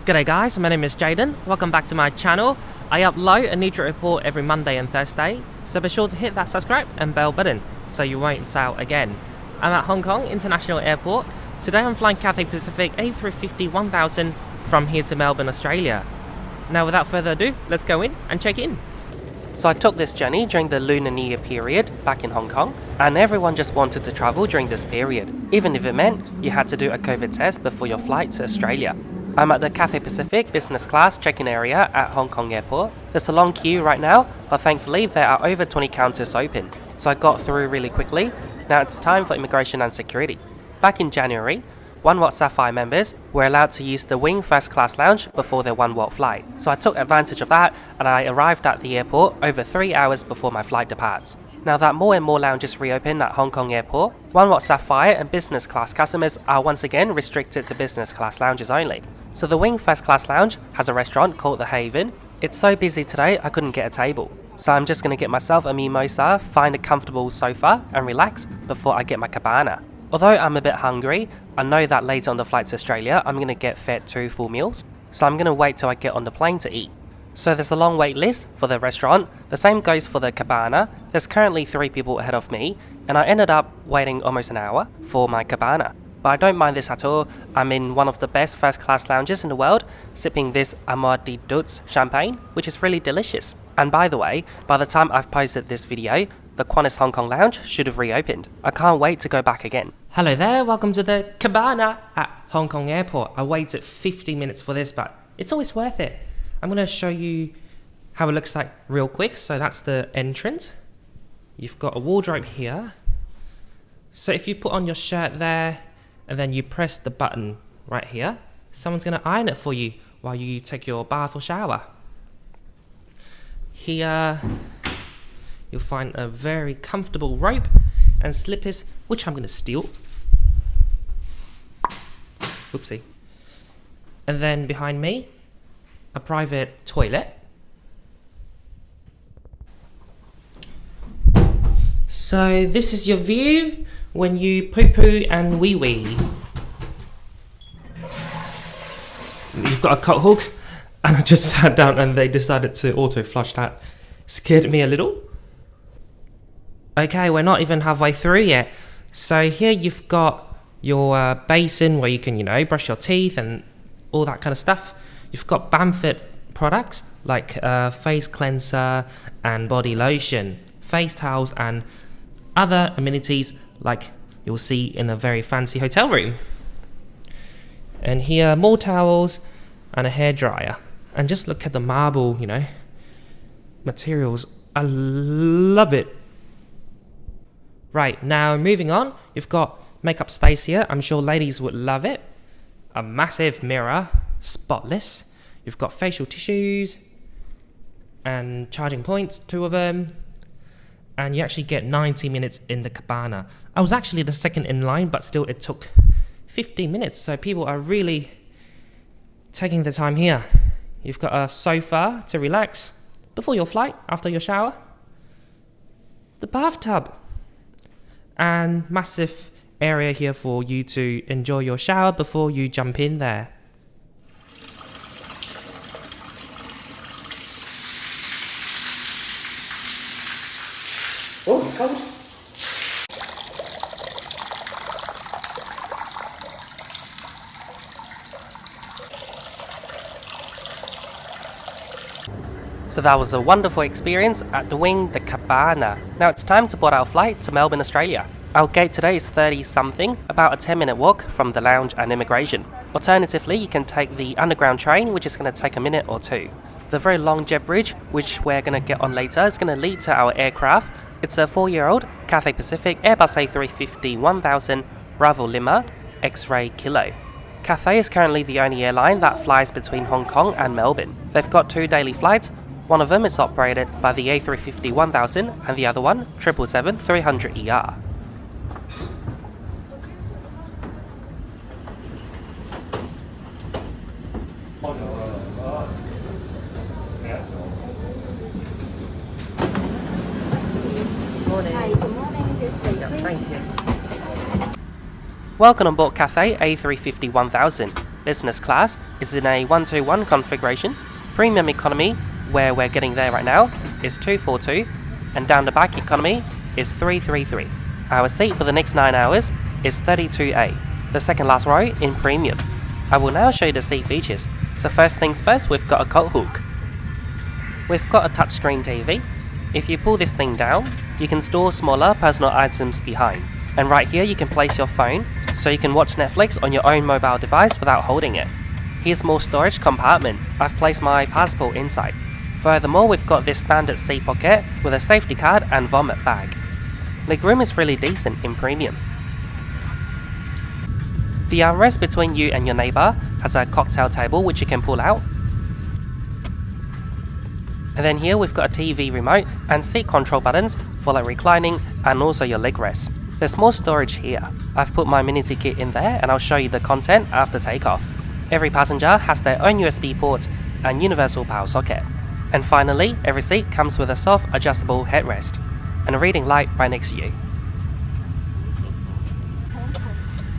G'day guys, my name is Jaden. Welcome back to my channel. I upload a new trip report every Monday and Thursday, so be sure to hit that subscribe and bell button so you won't miss out again. I'm at Hong Kong International Airport. Today I'm flying Cathay Pacific A350 1000 from here to Melbourne, Australia. Now without further ado, let's go in and check in. So I took this journey during the Lunar New Year period back in Hong Kong, and everyone just wanted to travel during this period, even if it meant you had to do a COVID test before your flight to Australia. I'm at the Cathay Pacific business class check-in area at Hong Kong Airport. There's a long queue right now, but thankfully there are over 20 counters open, so I got through really quickly. Now it's time for immigration and security. Back in January, One World Sapphire members were allowed to use the Wing First Class Lounge before their One World flight, so I took advantage of that and I arrived at the airport over 3 hours before my flight departs. Now that more and more lounges reopen at Hong Kong Airport, One World Sapphire and business class customers are once again restricted to business class lounges only. So the Wing First Class Lounge has a restaurant called The Haven. It's so busy today I couldn't get a table, so I'm just going to get myself a mimosa, find a comfortable sofa and relax before I get my cabana. Although I'm a bit hungry, I know that later on the flight to Australia I'm going to get fed 2 full meals, so I'm going to wait till I get on the plane to eat. So there's a long wait list for the restaurant. The same goes for the cabana. There's currently 3 people ahead of me, and I ended up waiting almost an hour for my cabana. But I don't mind this at all. I'm in one of the best first class lounges in the world, sipping this Onboard champagne, which is really delicious. And by the way, by the time I've posted this video, the Qantas Hong Kong lounge should have reopened. I can't wait to go back again. Hello there, welcome to the cabana at Hong Kong Airport. I waited 50 minutes for this, but it's always worth it. I'm going to show you how it looks like real quick. So that's the entrance. You've got a wardrobe here. So if you put on your shirt there, and then you press the button right here, someone's going to iron it for you while you take your bath or shower. Here, you'll find a very comfortable robe and slippers, which I'm going to steal. Oopsie. And then behind me, a private toilet. So this is your view when you poo-poo and wee-wee. You've got a coat hook, and I just sat down and they decided to auto-flush that. Scared me a little. Okay, we're not even halfway through yet. So here you've got your basin where you can, brush your teeth and all that kind of stuff. You've got Bamford products like face cleanser and body lotion, face towels and other amenities like you'll see in a very fancy hotel room. And here more towels and a hairdryer. And just look at the marble, materials. I love it. Right, now moving on, you've got makeup space here. I'm sure ladies would love it. A massive mirror, spotless. You've got facial tissues and charging points, 2 of them. And you actually get 90 minutes in the cabana. I was actually the second in line, but still it took 15 minutes. So people are really taking their time here. You've got a sofa to relax before your flight, after your shower. The bathtub. And massive area here for you to enjoy your shower before you jump in there. Oh, it's cold. So that was a wonderful experience at the Wing the Cabana. Now it's time to board our flight to Melbourne, Australia. Our gate today is 30-something, about a 10-minute walk from the lounge and immigration. Alternatively, you can take the underground train, which is going to take a minute or 2. The very long jet bridge, which we're going to get on later, is going to lead to our aircraft. It's a 4-year-old Cathay Pacific Airbus A350 1000 Bravo Lima X-Ray Kilo. Cathay is currently the only airline that flies between Hong Kong and Melbourne. They've got 2 daily flights. One of them is operated by the A350 1000 and the other one, 777-300ER. Thank you. Welcome on board Cathay A350 1000 business class. is in a 121 configuration. Premium economy, where we're getting there right now, is 242, and down the back economy is 333. Our seat for the next 9 hours is 32A, the second last row in premium. I will now show you the seat features. So first things first, we've got a coat hook. We've got a touchscreen TV. If you pull this thing down, you can store smaller personal items behind. And right here you can place your phone, so you can watch Netflix on your own mobile device without holding it. Here's more storage compartment. I've placed my passport inside. Furthermore, we've got this standard seat pocket with a safety card and vomit bag. Legroom is really decent in premium. The armrest between you and your neighbour has a cocktail table which you can pull out. And then here we've got a TV remote and seat control buttons for like reclining and also your leg rest. There's more storage here. I've put my mini ticket in there and I'll show you the content after takeoff. Every passenger has their own USB port and universal power socket. And finally, every seat comes with a soft adjustable headrest and a reading light right next to you.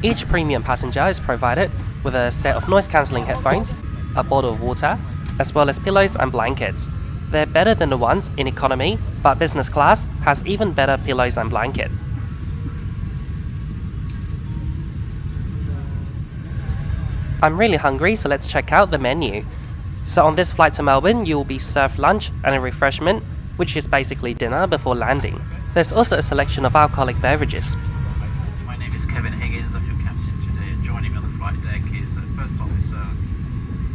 Each premium passenger is provided with a set of noise cancelling headphones, a bottle of water, as well as pillows and blankets. They're better than the ones in economy, but business class has even better pillows and blankets. I'm really hungry, so let's check out the menu. So on this flight to Melbourne, you will be served lunch and a refreshment, which is basically dinner before landing. There's also a selection of alcoholic beverages. My name is Kevin Higgins, I'm your captain today, and joining me on the flight deck is First Officer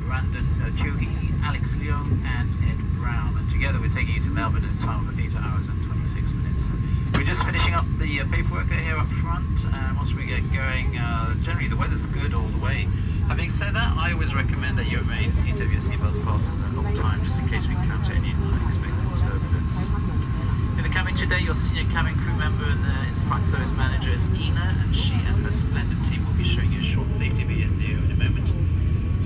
Brandon Chuhi, Alex Leung and Ed Brown, and together we're taking you to Melbourne at a time of 8 hours and 26 minutes. We're just finishing up the paperwork here up front, and once we get going, generally the weather's good all the way. Having said that, I always recommend that you remain seated with your seatbelts fastened the whole time, just in case we encounter any unexpected turbulence. In the cabin today, your senior cabin crew member and the flight service manager is Ina, and she and her splendid team will be showing you a short safety video in a moment.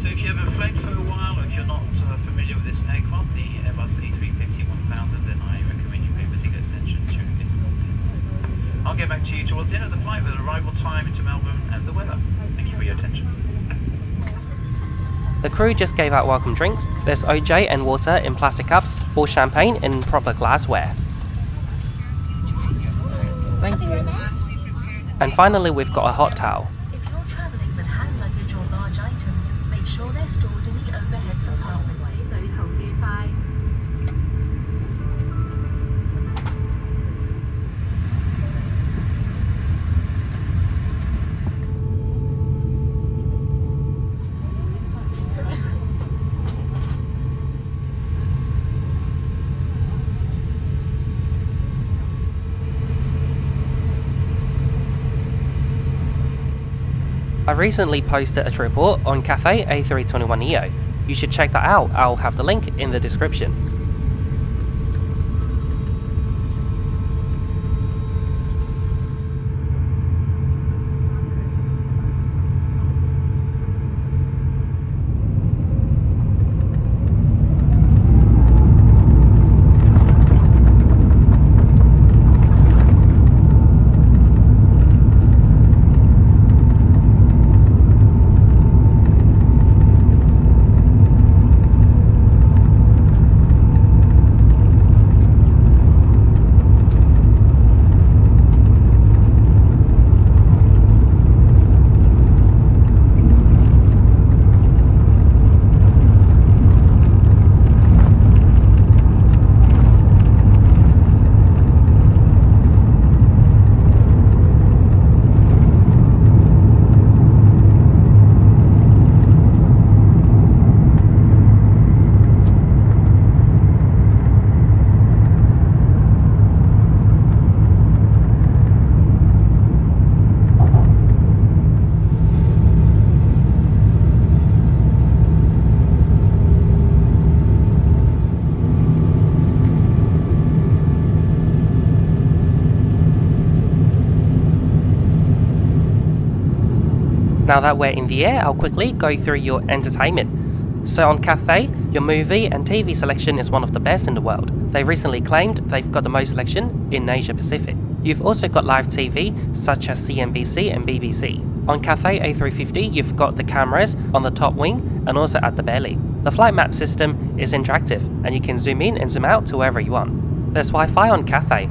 So if you haven't flown for a while, or if you're not familiar with this aircraft, the Airbus A350 1000, then I recommend you pay particular attention to its contents. I'll get back to you towards the end of the flight with arrival time into Melbourne and the weather. Thank you for your attention. The crew just gave out welcome drinks. There's OJ and water in plastic cups or champagne in proper glassware. Thank you. And finally we've got a hot towel. If you're travelling with hand luggage or large items, make sure they're stored in the overhead compartment. I recently posted a trip report on Cathay A321neo. You should check that out, I'll have the link in the description. Now that we're in the air, I'll quickly go through your entertainment. So on Cathay, your movie and TV selection is one of the best in the world. They recently claimed they've got the most selection in Asia Pacific. You've also got live TV such as CNBC and BBC. On Cathay A350, you've got the cameras on the top wing and also at the belly. The flight map system is interactive and you can zoom in and zoom out to wherever you want. There's Wi-Fi on Cathay.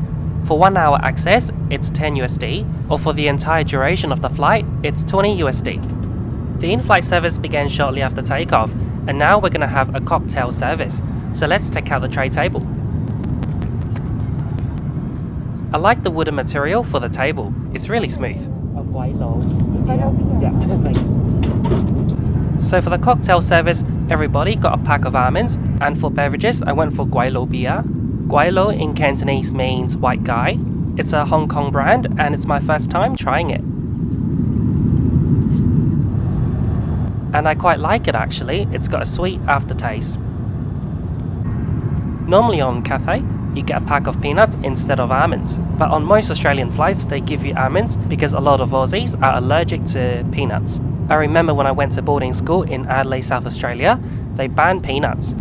For 1 hour access, it's 10 USD, or for the entire duration of the flight, it's 20 USD. The in-flight service began shortly after takeoff, and now we're going to have a cocktail service. So let's take out the tray table. I like the wooden material for the table. It's really smooth. So for the cocktail service, everybody got a pack of almonds, and for beverages, I went for Guai Lo beer. Guai Lo in Cantonese means white guy. It's a Hong Kong brand, and it's my first time trying it. And I quite like it actually. It's got a sweet aftertaste. Normally on Cathay, you get a pack of peanuts instead of almonds. But on most Australian flights, they give you almonds because a lot of Aussies are allergic to peanuts. I remember when I went to boarding school in Adelaide, South Australia, they banned peanuts.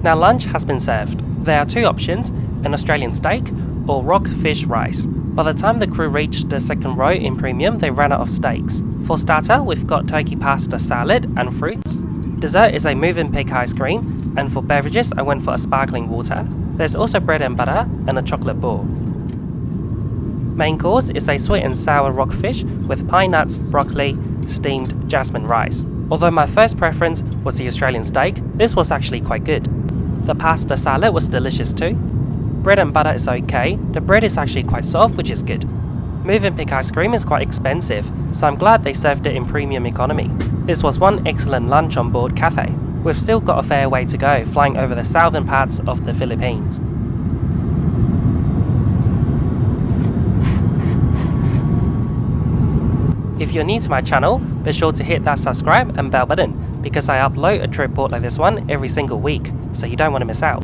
Now lunch has been served. There are two options, an Australian steak or rockfish rice. By the time the crew reached the second row in premium, they ran out of steaks. For starter, we've got turkey pasta salad and fruits. Dessert is a Mövenpick ice cream, and for beverages, I went for a sparkling water. There's also bread and butter and a chocolate ball. Main course is a sweet and sour rockfish with pine nuts, broccoli, steamed jasmine rice. Although my first preference was the Australian steak, this was actually quite good. The pasta salad was delicious too. Bread and butter is okay, the bread is actually quite soft, which is good. Mövenpick ice cream is quite expensive, so I'm glad they served it in premium economy. This was one excellent lunch on board Cathay. We've still got a fair way to go, flying over the southern parts of the Philippines. If you're new to my channel, be sure to hit that subscribe and bell button, because I upload a trip report like this one every single week, so you don't want to miss out.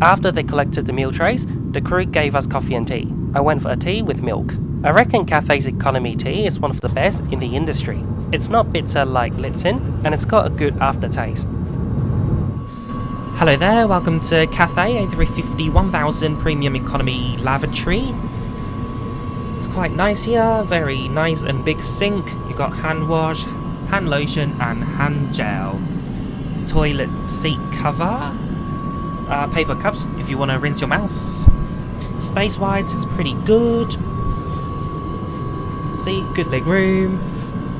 After they collected the meal trays, the crew gave us coffee and tea. I went for a tea with milk. I reckon Cathay's economy tea is one of the best in the industry. It's not bitter like Lipton, and it's got a good aftertaste. Hello there, welcome to Cathay A350 1000 Premium Economy Lavatory. It's quite nice here, very nice and big sink. You've got hand wash, hand lotion and hand gel. Toilet seat cover. Paper cups if you want to rinse your mouth. Space-wise, it's pretty good. See, good leg room,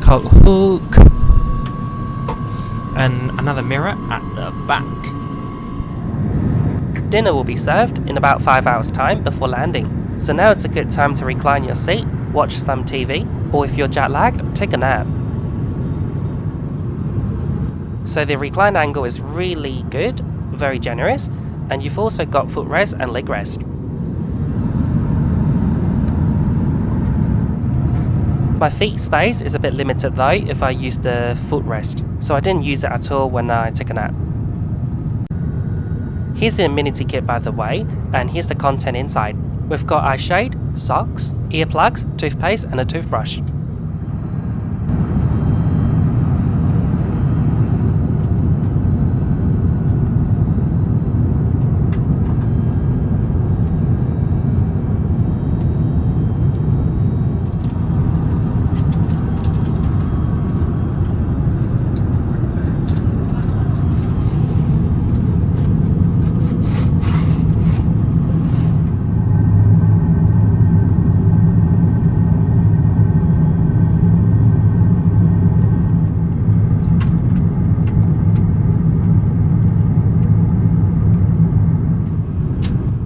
coat hook, and another mirror at the back. Dinner will be served in about 5 hours time before landing, so now it's a good time to recline your seat, watch some TV, or if you're jet lagged, take a nap. So the recline angle is really good, very generous, and you've also got footrest and leg rest. My feet space is a bit limited though if I use the footrest, so I didn't use it at all when I take a nap. Here's the amenity kit by the way, and here's the content inside. We've got eye shade, socks, earplugs, toothpaste and a toothbrush.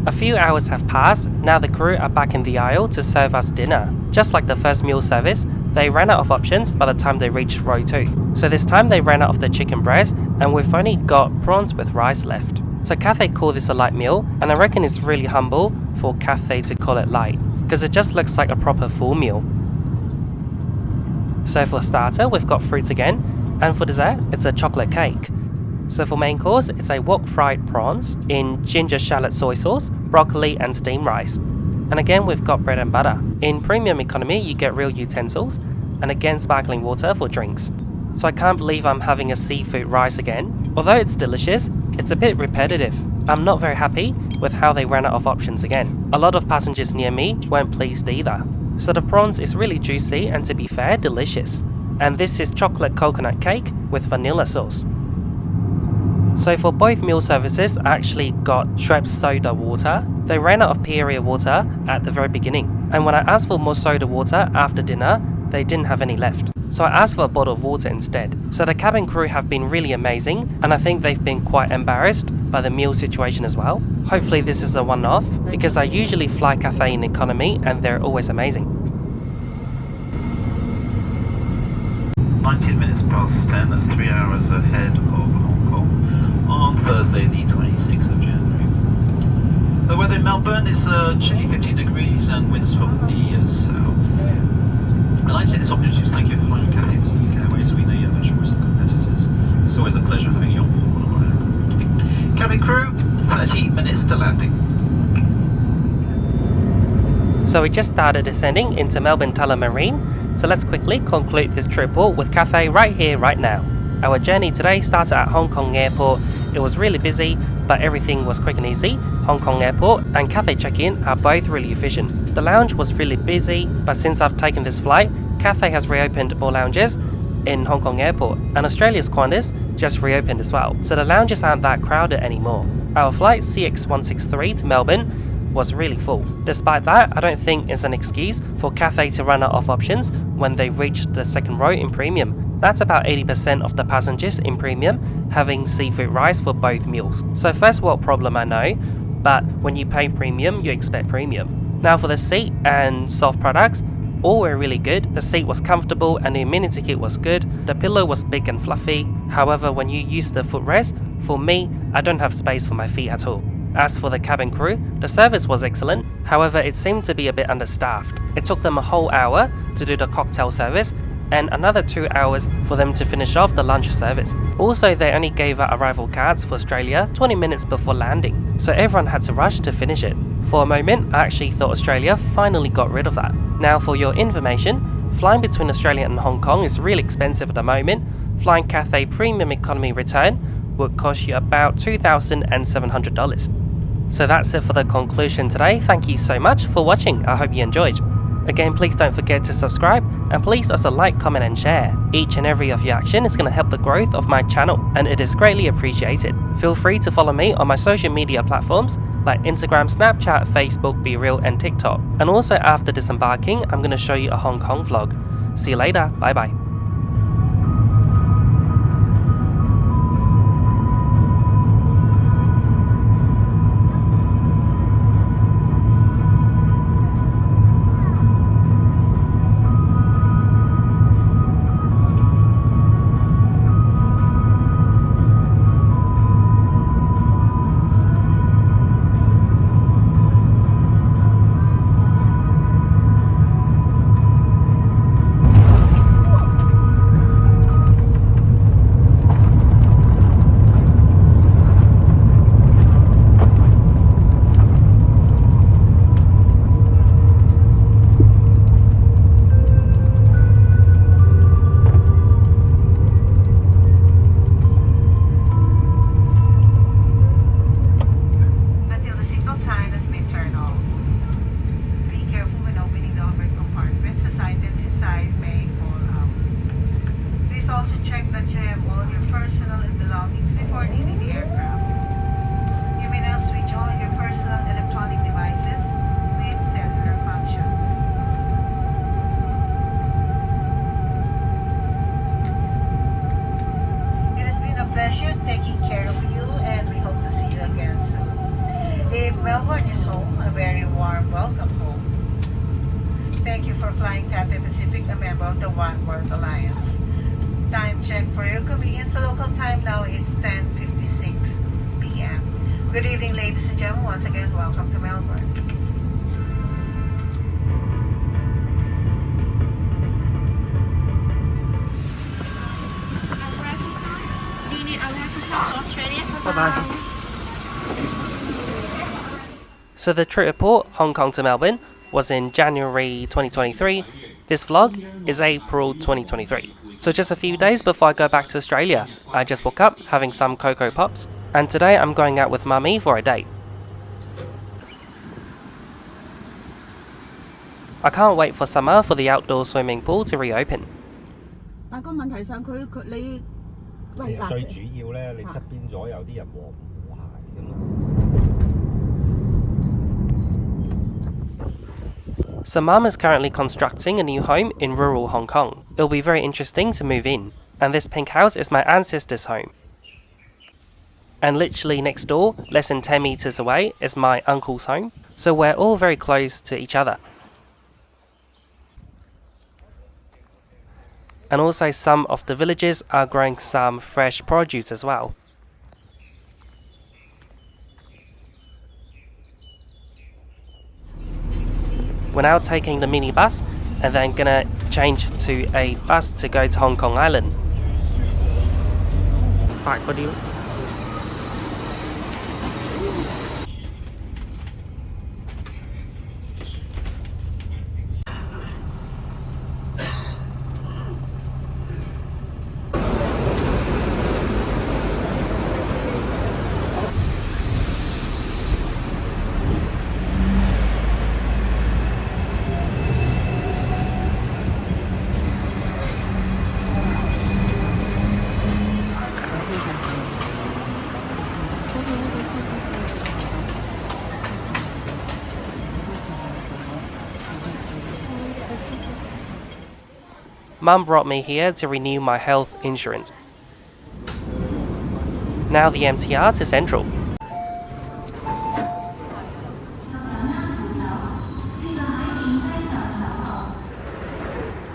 A few hours have passed, now the crew are back in the aisle to serve us dinner. Just like the first meal service, they ran out of options by the time they reached row 2. So this time they ran out of the chicken breast and we've only got prawns with rice left. So Cathay call this a light meal, and I reckon it's really humble for Cathay to call it light, because it just looks like a proper full meal. So for starter we've got fruits again, and for dessert it's a chocolate cake. So for main course, it's a wok fried prawns in ginger shallot soy sauce, broccoli and steamed rice. And again we've got bread and butter. In premium economy you get real utensils, and again sparkling water for drinks. So I can't believe I'm having a seafood rice again. Although it's delicious, it's a bit repetitive. I'm not very happy with how they ran out of options again. A lot of passengers near me weren't pleased either. So the prawns is really juicy and to be fair, delicious. and this is chocolate coconut cake with vanilla sauce. So for both meal services, I actually got Schweppes soda water. They ran out of Perrier water at the very beginning, and when I asked for more soda water after dinner, they didn't have any left. So I asked for a bottle of water instead. So the cabin crew have been really amazing, and I think they've been quite embarrassed by the meal situation as well. Hopefully this is a one-off, because I usually fly Cathay in economy and they're always amazing. 19 minutes past 10, that's 3 hours ahead of Hong Kong on Thursday the 26th of January. The weather in Melbourne is chilly, 15 degrees and winds from the south. I'd like to take this opportunity to thank you for flying Cathay Pacific Airways. We know you have a choice of competitors. It's always a pleasure having you on board one of our aircraft. Cabin crew, 30 minutes to landing. So we just started descending into Melbourne Tullamarine, so let's quickly conclude this trip with Cathay right here, right now. Our journey today started at Hong Kong Airport. It was really busy, but everything was quick and easy. Hong Kong Airport and Cathay check-in are both really efficient. The lounge was really busy, but since I've taken this flight, Cathay has reopened more lounges in Hong Kong Airport, and Australia's Qantas just reopened as well, so the lounges aren't that crowded anymore. Our flight CX163 to Melbourne was really full. Despite that, I don't think it's an excuse for Cathay to run out of options when they reach the second row in premium. That's about 80% of the passengers in premium having seafood rice for both meals. So first world problem, I know, but when you pay premium, you expect premium. Now for the seat and soft products, all were really good. The seat was comfortable and the amenity kit was good. The pillow was big and fluffy. However, when you use the footrest, for me, I don't have space for my feet at all. As for the cabin crew, the service was excellent. However, it seemed to be a bit understaffed. It took them a whole hour to do the cocktail service and another 2 hours for them to finish off the lunch service. Also, they only gave out arrival cards for Australia 20 minutes before landing, so everyone had to rush to finish it. For a moment, I actually thought Australia finally got rid of that. Now for your information, flying between Australia and Hong Kong is really expensive at the moment. Flying Cathay Premium Economy return would cost you about $2,700. So that's it for the conclusion today. Thank you so much for watching. I hope you enjoyed. Again, please don't forget to subscribe, and please also like, comment and share. Each and every of your action is going to help the growth of my channel, and it is greatly appreciated. Feel free to follow me on my social media platforms like Instagram, Snapchat, Facebook, BeReal and TikTok. And also after disembarking, I'm going to show you a Hong Kong vlog. See you later, bye bye. Melbourne is home, a very warm welcome home. Thank you for flying Cathay Pacific, a member of the One World Alliance. Time check for your convenience, the local time now is 10:56 p.m. Good evening, ladies and gentlemen. Once again, welcome to Melbourne. Bye-bye. So the trip report, Hong Kong to Melbourne, was in January 2023. This vlog is April 2023. So just a few days before I go back to Australia, I just woke up having some Cocoa Pops, and today I'm going out with Mummy for a date. I can't wait for summer for the outdoor swimming pool to reopen. 但個問題上你喂嗱，最主要咧，你側邊左右啲人和諧㗎嘛。So Mum is currently constructing a new home in rural Hong Kong. It'll be very interesting to move in. And this pink house is my ancestor's home. And literally next door, less than 10 meters away, is my uncle's home. So we're all very close to each other. And also some of the villages are growing some fresh produce as well. We're now taking the minibus and then gonna change to a bus to go to Hong Kong Island. Side for you. Mum brought me here to renew my health insurance. Now the MTR to Central.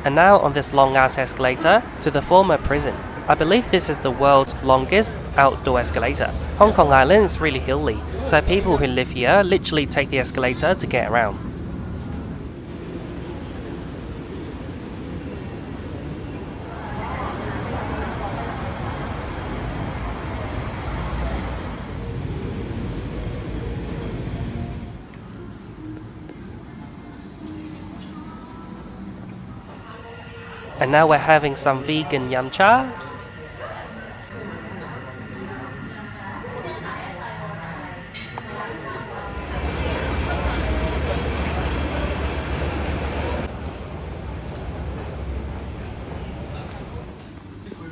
And now on this long ass escalator to the former prison. I believe this is the world's longest outdoor escalator. Hong Kong Island is really hilly, so people who live here literally take the escalator to get around. And now we're having some vegan yum cha.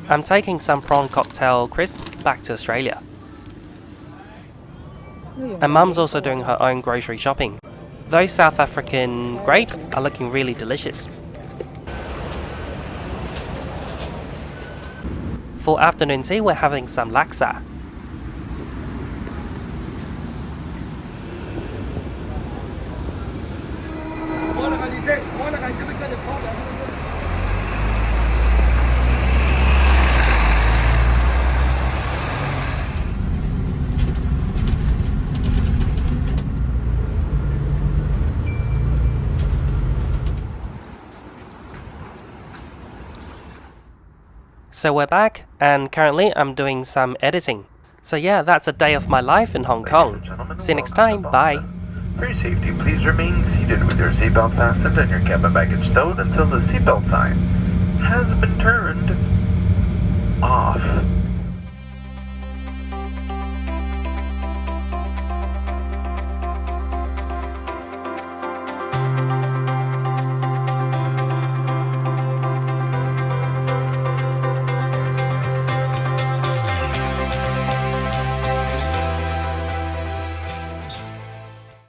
I'm taking some prawn cocktail crisp back to Australia. And Mum's also doing her own grocery shopping. Those South African grapes are looking really delicious. For afternoon tea, we're having some laksa. So we're back, and currently I'm doing some editing. So yeah, that's a day of my life in Hong Kong. See you next time, bye. For your safety, please remain seated with your seatbelt fastened and your cabin baggage stowed until the seatbelt sign has been turned off.